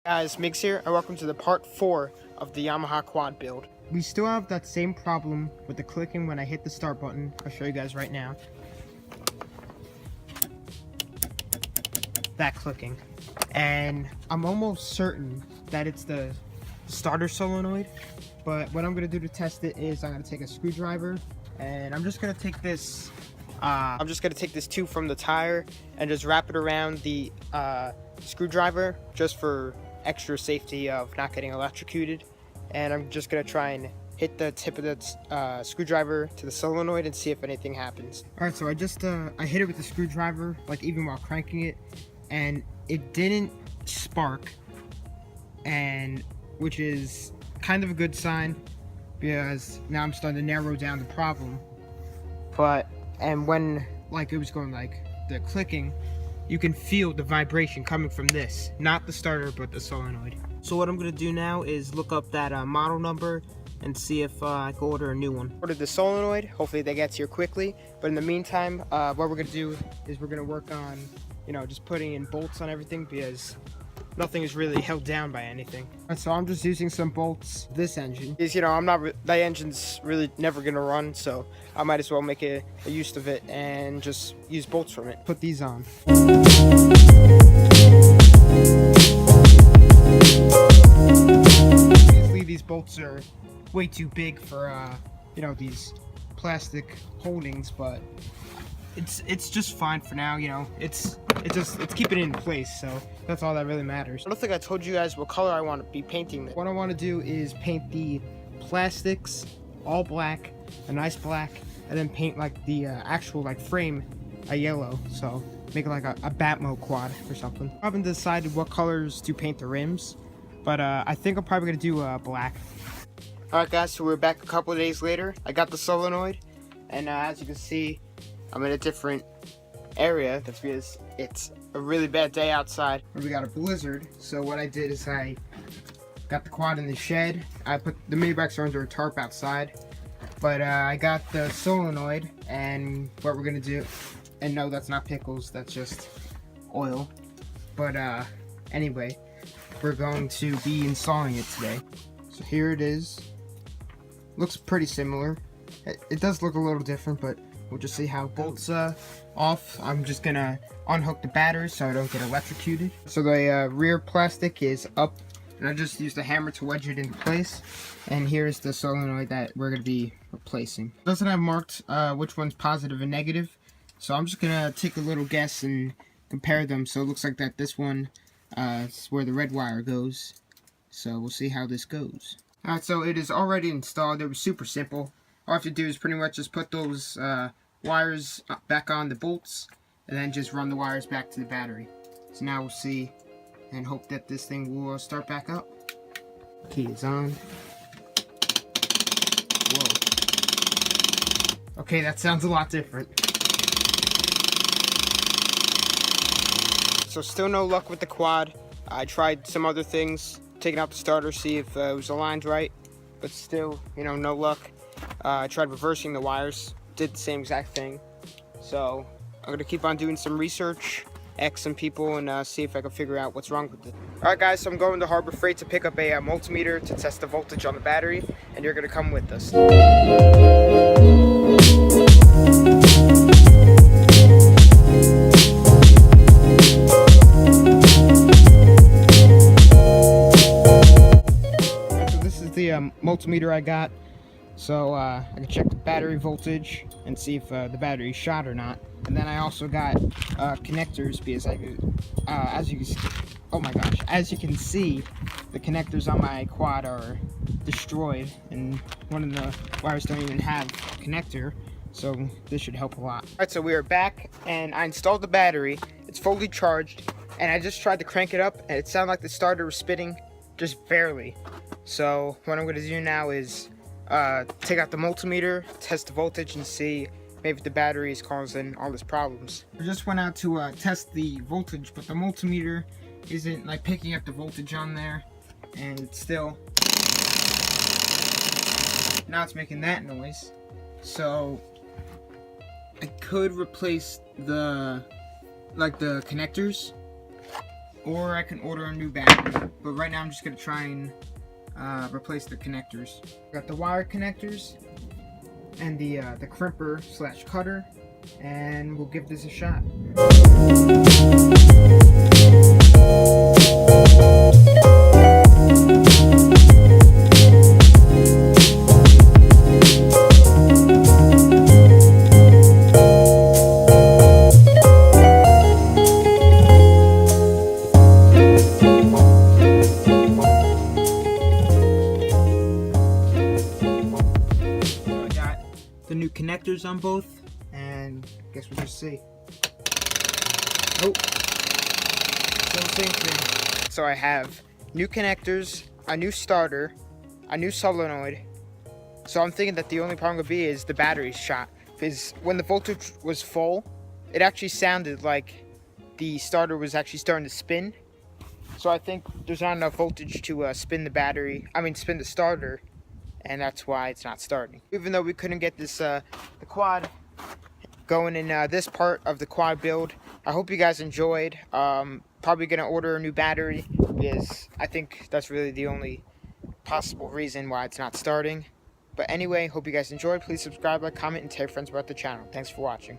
Guys, Migs here, and welcome to the part 4 of the Yamaha quad build. We still have that same problem with the clicking when I hit the start button. I'll show you guys right now. That clicking. And I'm almost certain that it's the starter solenoid, but what I'm going to do to test it is I'm going to take a screwdriver, and I'm just going to take this tube from the tire and just wrap it around the screwdriver just for extra safety of not getting electrocuted. And I'm just gonna try and hit the tip of the screwdriver to the solenoid and see if anything happens. Alright, so I hit it with the screwdriver, like even while cranking it, and it didn't spark, and which is kind of a good sign because now I'm starting to narrow down the problem. And when like it was going like the clicking, you can feel the vibration coming from this, not the starter but the solenoid. So what I'm gonna do now is look up that model number and see if I can order a new one. Order the solenoid, hopefully that gets here quickly, but in the meantime what we're gonna do is we're gonna work on, you know, just putting in bolts on everything because nothing is really held down by anything. And so I'm just using some bolts. This engine is, you know, that engine's really never gonna run, so I might as well make a use of it and just use bolts from it. Put these on. Obviously these bolts are way too big for you know, these plastic holdings, but it's just fine for now. You know, it's keeping it in place, so that's all that really matters. I don't think I told you guys what color I want to be painting this. What I want to do is paint the plastics all black, a nice black, and then paint like the actual like frame a yellow, so make it like a Batmo quad or something. I haven't decided what colors to paint the rims, but I think I'm probably gonna do black. Alright guys, so we're back a couple of days later. I got the solenoid, and as you can see, I'm in a different area. That's because it's a really bad day outside. We got a blizzard, so what I did is I got the quad in the shed. I put the mini bikes are under a tarp outside, but I got the solenoid, and what we're gonna do, and no, that's not pickles, that's just oil, but anyway, we're going to be installing it today. So here it is. Looks pretty similar. It does look a little different, but we'll just see how it bolts off. I'm just gonna unhook the batteries so I don't get electrocuted. So the rear plastic is up, and I just used a hammer to wedge it into place. And here's the solenoid that we're gonna be replacing. It doesn't have marked which one's positive and negative, so I'm just gonna take a little guess and compare them. So it looks like that this one is where the red wire goes. So we'll see how this goes. Alright, so it is already installed. It was super simple. All I have to do is pretty much just put those wires back on the bolts, and then just run the wires back to the battery. So now we'll see and hope that this thing will start back up. Key is on. Whoa. Okay, that sounds a lot different. So still no luck with the quad. I tried some other things, taking out the starter, see if it was aligned right, but still, you know, no luck. I tried reversing the wires, did the same exact thing. So I'm going to keep on doing some research, ask some people, and see if I can figure out what's wrong with it. Alright guys, so I'm going to Harbor Freight to pick up a multimeter to test the voltage on the battery, and you're going to come with us. So this is the multimeter I got. So I can check the battery voltage and see if the battery's shot or not. And then I also got connectors because as you can see, the connectors on my quad are destroyed, and one of the wires don't even have a connector. So this should help a lot. Alright, so we are back, and I installed the battery. It's fully charged, and I just tried to crank it up, and it sounded like the starter was spinning just barely. So what I'm going to do now is take out the multimeter, test the voltage, and see maybe the battery is causing all these problems. I just went out to test the voltage, but the multimeter isn't like picking up the voltage on there, and it's still, now it's making that noise. So I could replace the connectors, or I can order a new battery. But right now I'm just gonna try and replace the connectors. Got the wire connectors and the crimper / cutter, and we'll give this a shot. The new connectors on both, and I guess we'll just see. Oh, still the same thing. So I have new connectors, a new starter, a new solenoid. So I'm thinking that the only problem would be is the battery's shot. Because when the voltage was full, it actually sounded like the starter was actually starting to spin. So I think there's not enough voltage to spin the starter. And that's why it's not starting. Even though we couldn't get this the quad going in this part of the quad build, I hope you guys enjoyed. Probably gonna order a new battery because I think that's really the only possible reason why it's not starting. But anyway, hope you guys enjoyed. Please subscribe, like, comment, and tell your friends about the channel. Thanks for watching.